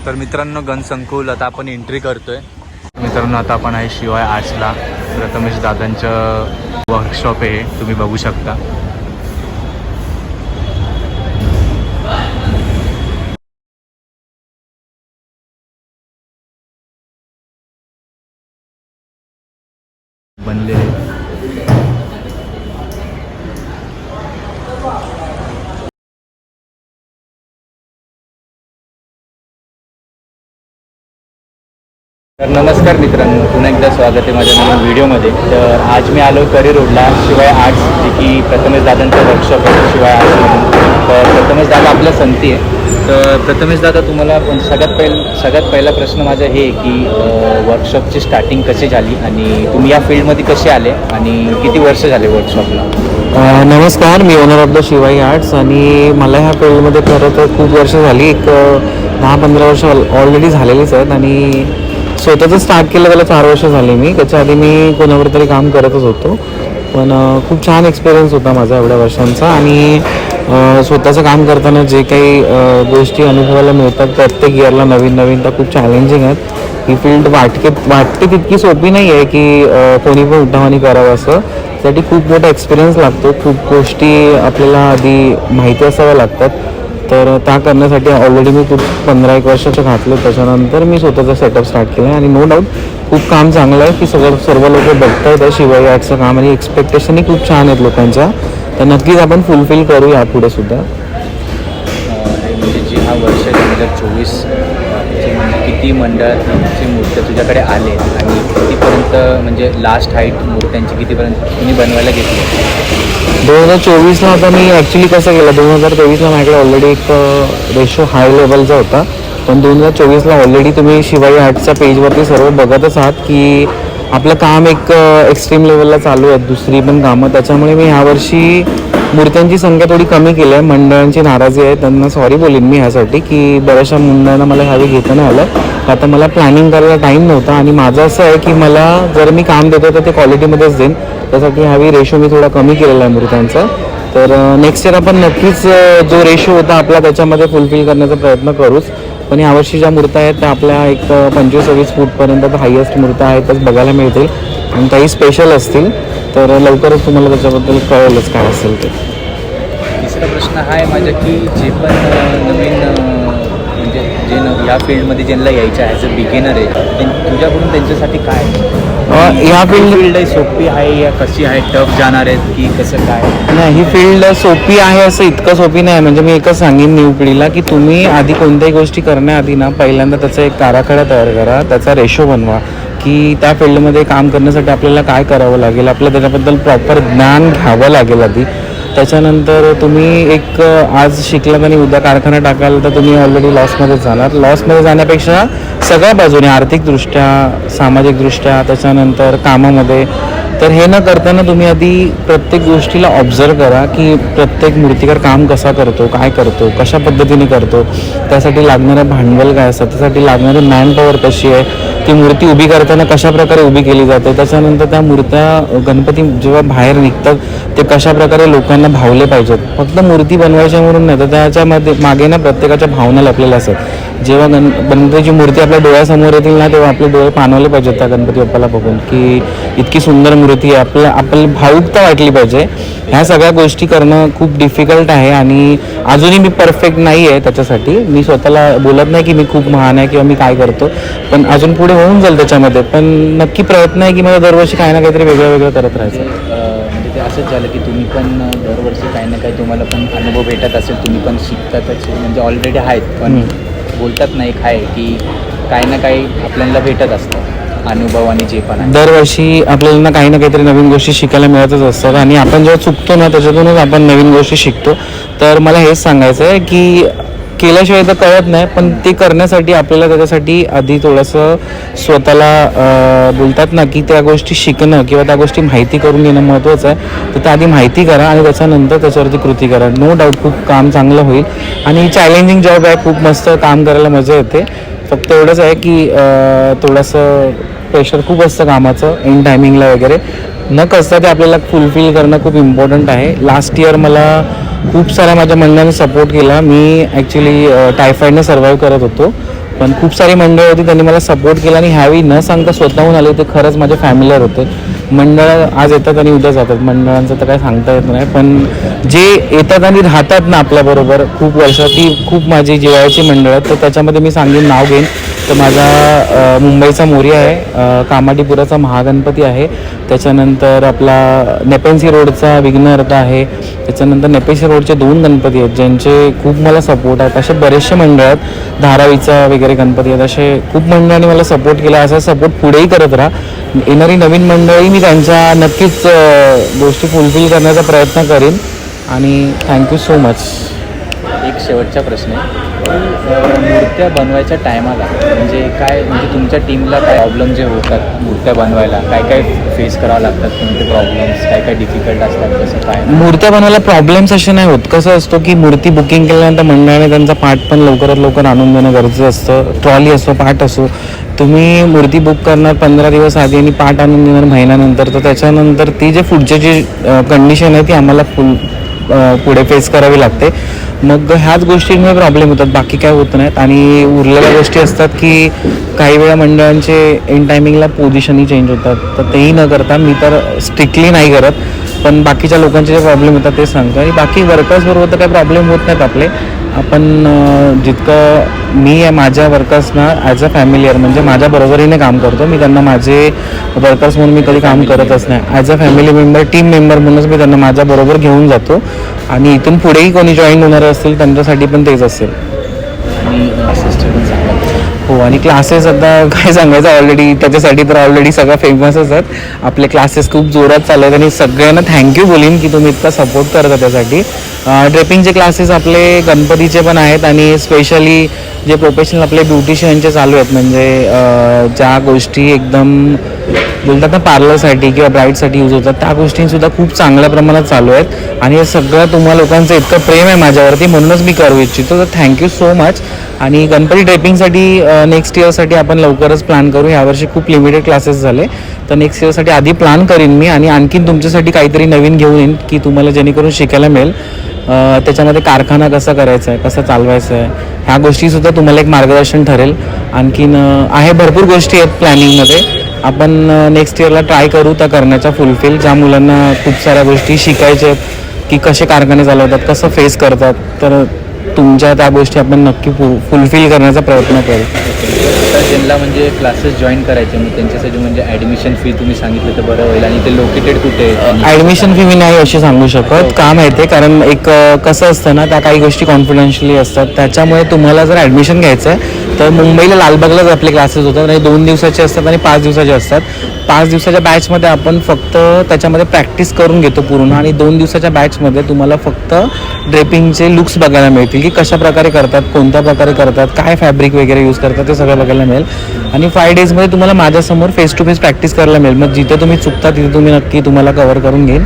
तर मित्रांनो गणसंकुल आता आपण एंट्री करतोय. मित्रांनो आता आपण आहे शिवाय आर्ट्सला. प्रथमेश दादांचं वर्कशॉप आहे, तुम्ही बघू शकता. बनलेले तर नमस्कार मित्रांनो, पुन्हा एकदा स्वागत आहे माझ्या नवीन व्हिडिओमध्ये. तर आज मी आलो करी रोडला शिवाय आर्ट्स, जे की प्रथमेश दादांचं वर्कशॉप आहे शिवाय आर्ट्स म्हणून. तर प्रथमेश दादा आपल्या संगती आहे. तर प्रथमेश दादा तुम्हाला सगळ्यात पहिला प्रश्न माझा हे की वर्कशॉपची स्टार्टिंग कशी झाली आणि तुम्ही या फील्डमध्ये कसे आले आणि किती वर्ष झाले वर्कशॉपला? नमस्कार, मी owner of the Shivai arts आणि मला ह्या फील्डमध्ये खरं तर खूप वर्ष झाली. एक 10-15 वर्ष ऑलरेडी झालेलीच आहेत आणि स्वतःचं स्टार्ट केलं त्याला 4 वर्ष झाली. मी त्याच्या आधी मी कोणावर तरी काम करतच होतो, पण खूप छान एक्सपिरियन्स होता माझा एवढ्या वर्षांचा. आणि स्वतःचं काम करताना जे काही गोष्टी अनुभवायला मिळतात प्रत्येक इयरला नवीन त्या खूप चॅलेंजिंग आहेत. ही फील्ड वाटते तितकी सोपी नाही आहे की कोणी पण उठावानी करावं असं. त्यासाठी खूप मोठा एक्सपिरियन्स लागतो, खूप गोष्टी आपल्याला आधी माहिती असाव्या लागतात. तर त्या करण्यासाठी ऑलरेडी मी खूप 15-1 वर्षाचं घातलं. त्याच्यानंतर मी स्वतःचा सेटअप स्टार्ट केला आणि नो डाऊट खूप काम चांगलं आहे की सर्व लोक बघत आहेत शिवाय आर्टचं काम आणि एक्सपेक्टेशनही खूप छान आहेत लोकांच्या. तर नक्कीच आपण फुलफिल करू यापुढे सुद्धा. म्हणजे जी हा वर्ष 2024 किती मंडळाची मूर्त्या तुझ्याकडे आले आणि कितीपर्यंत म्हणजे लास्ट हाईट मूर्त्यांची कितीपर्यंत तुम्ही बनवायला घेतली? 2024ला आता मी ॲक्च्युली कसं केलं, 2023ला माझ्याकडे ऑलरेडी एक रेशो हाय लेवलचा होता, पण 2024ला ऑलरेडी तुम्ही शिवाई आर्टच्या पेजवरती सर्व बघतच आहात की आपलं काम एक एक्स्ट्रीम लेवलला चालू आहे, दुसरी पण कामं. त्याच्यामुळे मी ह्यावर्षी मूर्त्यांची संख्या थोडी कमी केली आहे. मंडळांची नाराजी आहे, त्यांना सॉरी बोलीन मी ह्यासाठी की बऱ्याचशा मंडळांना मला ह्यावेळी घेता नाही आलं. आता मला प्लॅनिंग करायला टाईम नव्हता आणि माझं असं आहे की मला जर मी काम देतो तर ते क्वालिटीमध्येच देईन. त्यासाठी ह्यावेळी रेशो मी थोडा कमी केलेला आहे मूर्त्यांचा. तर नेक्स्ट इयर आपण नक्कीच जो रेशो होता आपला त्याच्यामध्ये फुलफिल करण्याचा प्रयत्न करूच. पण यावर्षी ज्या मूर्त्या आहेत त्या आपल्या एक 25-26 फूटपर्यंत हायेस्ट मूर्त्या आहेत त्याच बघायला मिळतील आणि काही स्पेशल असतील. तर लवकरच तुम्हाला त्याच्याबद्दल कळेलच काय असेल ते. तिसरा प्रश्न हा आहे माझा की जे पण नवीन म्हणजे जे या फील्डमध्ये ज्यांना यायचं आहे ॲज अ बिगिनर आहे तुझ्याकडून त्यांच्यासाठी काय ह्या फील्ड आहे सोपी आहे या कशी आहे, टफ जाणार आहेत की कसं काय? नाही, ही फील्ड सोपी आहे असं इतकं सोपी नाही. म्हणजे मी एकच सांगेन न्यू पिढीला की तुम्ही आधी कोणत्याही गोष्टी करण्याआधी ना पहिल्यांदा त्याचा एक आराखडा तयार करा, त्याचा रेशो बनवा की त्या फील्डमध्ये काम करण्यासाठी आपल्याला काय करावं लागेल, आपल्याला त्याच्याबद्दल प्रॉपर ज्ञान घ्यावं लागेल आधी. त्याच्यानंतर तुम्ही एक आज शिकलात आणि उद्या कारखाना टाकाल तर तुम्ही ऑलरेडी लॉसमध्येच जाणार. लॉसमध्ये जाण्यापेक्षा सगळ्या बाजूने आर्थिकदृष्ट्या, सामाजिकदृष्ट्या, त्याच्यानंतर कामामध्ये. तर हे न करताना तुम्ही आधी प्रत्येक गोष्टीला ऑब्झर्व करा की प्रत्येक मूर्तिकार काम कसा करतो, काय करतो, कशा पद्धतीने करतो, त्यासाठी लागणारं भांडवल काय असतं, त्यासाठी लागणारी मॅनपॉवर कशी आहे, ती मूर्ती उभी करताना कशा प्रकारे उभी केली जाते, त्याच्यानंतर त्या मूर्त्या गणपती जेव्हा बाहेर निघतात ते कशा प्रकारे लोकांना भावले पाहिजेत. फक्त मूर्ती बनवायच्या म्हणून नाही तर त्याच्यामध्ये मागे ना प्रत्येकाच्या भावना लपलेल्या असतात. जेव्हा गणपतीची मूर्ती आपल्या डोळ्यासमोर येतील ना तेव्हा आपले डोळे पाणवले पाहिजेत त्या गणपती बाप्पाला बघून की इतकी सुंदर मूर्ती आहे, आपल्याला भावुकता वाटली पाहिजे. ह्या सगळ्या गोष्टी करणं खूप डिफिकल्ट आहे आणि अजूनही मी परफेक्ट नाही आहे. त्याच्यासाठी मी स्वतःला बोलत नाही की मी खूप महान आहे किंवा मी काय करतो, पण अजून पुढे होऊन जाईल त्याच्यामध्ये. पण नक्की प्रयत्न आहे की मला दरवर्षी काही ना काहीतरी वेगळं करत राहायचं. म्हणजे ते असंच झालं की तुम्ही पण दरवर्षी काही ना काही तुम्हाला पण अनुभव भेटत असेल, तुम्ही पण शिकतातच म्हणजे ऑलरेडी आहेत, पण बोलतात नाही काय की काही ना काही आपल्याला भेटत असतं अनुभव आणि जे पण आहे. दरवर्षी आपल्याला काही ना काहीतरी नवीन गोष्टी शिकायला मिळतच असतात आणि आपण जेव्हा चुकतो ना त्याच्यातूनच आपण नवीन गोष्टी शिकतो. तर मला हेच सांगायचं आहे की केल्याशिवाय तर कळत नाही, पण ते करण्यासाठी आपल्याला त्याच्यासाठी आधी थोडंसं स्वतःला बोलतात ना की त्या गोष्टी शिकणं किंवा त्या गोष्टी माहिती करून घेणं महत्त्वाचं आहे. तर त्या आधी माहिती करा आणि त्याच्यानंतर त्याच्यावरती कृती करा. नो डाऊट खूप काम चांगलं होईल आणि चॅलेंजिंग जॉब आहे, खूप मस्त काम करायला मजा येते. फक्त एवढंच आहे की थोडंसं प्रेशर खूप असतं कामाचं एंड टायमिंगला वगैरे. न कसता ते आपल्याला फुलफिल करणं खूप इम्पॉर्टंट आहे. लास्ट इयर मला खूप साऱ्या माझ्या मंडळाने सपोर्ट केला. मी ॲक्च्युली टायफॉईडने सर्वाईव्ह करत होतो पण खूप सारी मंडळ होती, त्यांनी मला सपोर्ट केला आणि ह्यावेळी न सांगता स्वतःहून आले. ते खरंच माझे फॅमिलीवर होते. मंडळ आज येतात आणि उद्या जातात, मंडळांचं तर काय सांगता येत नाही, पण जे येतात आणि राहतात ना आपल्याबरोबर खूप वर्ष, ती खूप माझी जिव्हाळ्याची मंडळ आहेत. तर त्याच्यामध्ये मी सांगेन, नाव घेईन तर माझा मुंबईचा मोरिया आहे, कामाटीपुराचा महागणपती आहे, त्याच्यानंतर आपला नेपेन्सी रोडचा विघ्नहर्ता आहे, त्याच्यानंतर नेपेन्सी रोडचे 2 गणपती आहेत ज्यांचे खूप मला सपोर्ट आहेत. असे बरेचसे मंडळ आहेत, धारावीचा वगैरे गणपती आहेत, असे खूप मंडळांनी मला सपोर्ट केला. असा सपोर्ट पुढेही करत राहा. येणारी नवीन मंडळी मी त्यांच्या नक्कीच गोष्टी फुलफिल करण्याचा प्रयत्न करीन. आणि थँक्यू सो मच. एक शेवटचा प्रश्न आहे, मूर्त्या बनवायच्या टायमाला म्हणजे काय, म्हणजे तुमच्या टीमला काय प्रॉब्लेम जे होतात मूर्त्या बनवायला, काय काय फेस करावं लागतात, कोणते प्रॉब्लेम्स, काय काय डिफिकल्ट असतात, कसं काय? मूर्त्या बनवायला प्रॉब्लेम्स असे नाही होत. कसं असतो की मूर्ती बुकिंग केल्यानंतर मंडळाने त्यांचा पार्ट पण लवकरात लवकर आणून देणं गरजेचं असतं. ट्रॉली असो, पार्ट असो, तुम्ही मूर्ती बुक करणार 15 दिवस आधी आणि पार्ट आणून देणार महिन्यानंतर, तर त्याच्यानंतर ती जे पुढची जी कंडिशन आहे ती आम्हाला पुढे फेस करावी लागते. मग ह्याच गोष्टींमुळे प्रॉब्लेम होतात, बाकी काय होत नाहीत. आणि उरलेल्या गोष्टी असतात की काही वेळा मंडळांचे इन टायमिंगला पोझिशनही चेंज होतात, तर तेही न करता मी तर स्ट्रिक्टली नाही करत, पण बाकीच्या लोकांचे जे प्रॉब्लेम होतात ते सांगतो. आणि बाकी वर्कर्सबरोबर तर काही प्रॉब्लेम होत नाहीत आपले. आपण जितकं मी आहे माझ्या वर्कर्सना ॲज अ फॅमिलियर म्हणजे माझ्या बरोबरीने काम करतो. मी त्यांना माझे वर्कर्स म्हणून मी कधी काम करतच नाही. As a family member, team member म्हणूनच मी त्यांना माझ्याबरोबर घेऊन जातो. आणि इथून पुढेही कोणी जॉईन होणार असतील त्यांच्यासाठी पण तेच असेल. आणि असिस्टंट सांगा. हो, आणि क्लासेस आता काय सांगायचं, ऑलरेडी त्याच्यासाठी तर ऑलरेडी सगळं फेमसच आहेत. आपले क्लासेस खूप जोरात चालू आहेत आणि सगळ्यांना थँक्यू बोलीन की तुम्ही इतका सपोर्ट करता त्यासाठी. ड्रेपिंगचे क्लासेस आपले गणपतीचे पण आहेत आणि स्पेशली जे प्रोफेशनल आपले ब्युटिशियनचे चालू आहेत, म्हणजे ज्या गोष्टी एकदम बोलतात ना पार्लरसाठी किंवा ब्राईडसाठी यूज होतात, त्या गोष्टींसुद्धा खूप चांगल्या प्रमाणात चालू आहेत. आणि हे सगळं तुम्हा लोकांचं इतकं प्रेम आहे माझ्यावरती म्हणूनच मी करू इच्छितो. तर थँक्यू सो मच. आणि गणपती ड्रेपिंगसाठी नेक्स्ट इयरसाठी आपण लवकरच प्लॅन करू. यावर्षी खूप लिमिटेड क्लासेस झाले, तर नेक्स्ट इयरसाठी आधी प्लॅन करीन मी आणि आणखीन तुमच्यासाठी काहीतरी नवीन घेऊन येईन की तुम्हाला जेणेकरून शिकायला मिळेल. त्याच्यामध्ये कारखाना कसा करायचा आहे, कसं चालवायचं आहे, ह्या गोष्टीसुद्धा तुम्हाला एक मार्गदर्शन ठरेल. आणखीन आहे भरपूर गोष्टी आहेत प्लॅनिंगमध्ये. आपण नेक्स्ट इयरला ट्राय करू त्या करण्याच्या फुलफिल. ज्या मुलांना खूप साऱ्या गोष्टी शिकायच्या आहेत की कसे कारखाने चालवतात, कसं फेस करतात, तर तुमच्या त्या गोष्टी आपण नक्की फुलफिल करण्याचा प्रयत्न करू. आता ज्यांना म्हणजे क्लासेस जॉईन करायचे मग त्यांच्यासाठी म्हणजे ॲडमिशन फी तुम्ही सांगितलं तर बरं होईल. आणि ते लोकेटेड कुठे आहे? ॲडमिशन फी मी नाही अशी सांगू शकत. का माहिती आहे, कारण एक कसं असतं ना, त्या काही गोष्टी कॉन्फिडेन्शियली असतात. त्याच्यामुळे तुम्हाला जर ॲडमिशन घ्यायचं आहे तर मुंबईला लालबागलाच आपले क्लासेस होतात आणि 2 दिवसाचे असतात आणि 5 दिवसाचे असतात. 5 दिवसाच्या बॅचमध्ये आपण फक्त त्याच्यामध्ये प्रॅक्टिस करून घेतो पूर्ण, आणि 2 दिवसाच्या बॅचमध्ये तुम्हाला फक्त ड्रेपिंगचे लुक्स बघायला मिळतील की कशा प्रकारे करतात, कोणत्या प्रकारे करतात, काय फॅब्रिक वगैरे यूज करतात, ते सगळं बघायला मिळेल. आणि 5 डेजमध्ये तुम्हाला माझ्यासमोर फेस टू फेस प्रॅक्टिस करायला मिळेल. मग जिथे तुम्ही चुकता तिथे तुम्ही नक्की तुम्हाला कव्हर करून घेईन.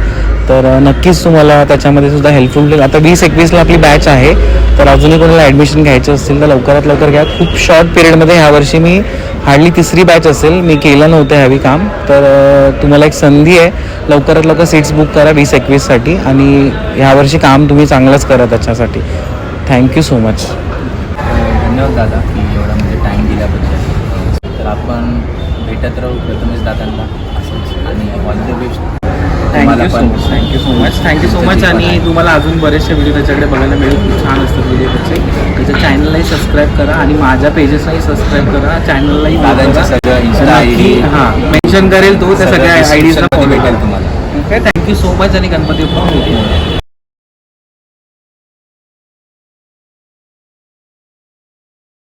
तर नक्कीच तुम्हाला त्याच्यामध्ये सुद्धा हेल्पफुल होईल. आता 20-21ला आपली बॅच आहे, तर अजूनही कोणाला ॲडमिशन घ्यायचं असेल तर लवकरात लवकर घ्या. खूप शॉर्ट पिरियडमध्ये ह्यावर्षी मी हार्डली 3री बॅच असेल, मी केलं नव्हतं ह्यावी काम. तर तुम्हाला एक संधी आहे, लवकरात लवकर सीट्स बुक करा 20-21साठी आणि ह्यावर्षी काम तुम्ही चांगलंच करा त्याच्यासाठी. Thank you so much. धन्यवाद दादा की एवढा म्हणजे टाईम दिल्याबद्दल. तर आपण भेटत राहू प्रथमेश दादांना असंच, आणि all the best. Thank you so much. आणि तुम्हाला अजून बरेचसे व्हिडिओ त्याच्याकडे बघायला मिळेल. खूप छान असतात व्हिडिओ त्याचे. त्याच्या चॅनललाही सबस्क्राईब करा आणि माझ्या पेजेसलाही सबस्क्राईब करा. चॅनललाही दादांचं सगळं इन्स्टा आयडी मेन्शन करेल तो, त्या सगळ्या आयडीजला फॉलो भेटेल तुम्हाला. ओके. थँक्यू सो मच आणि गणपती बाप्पा.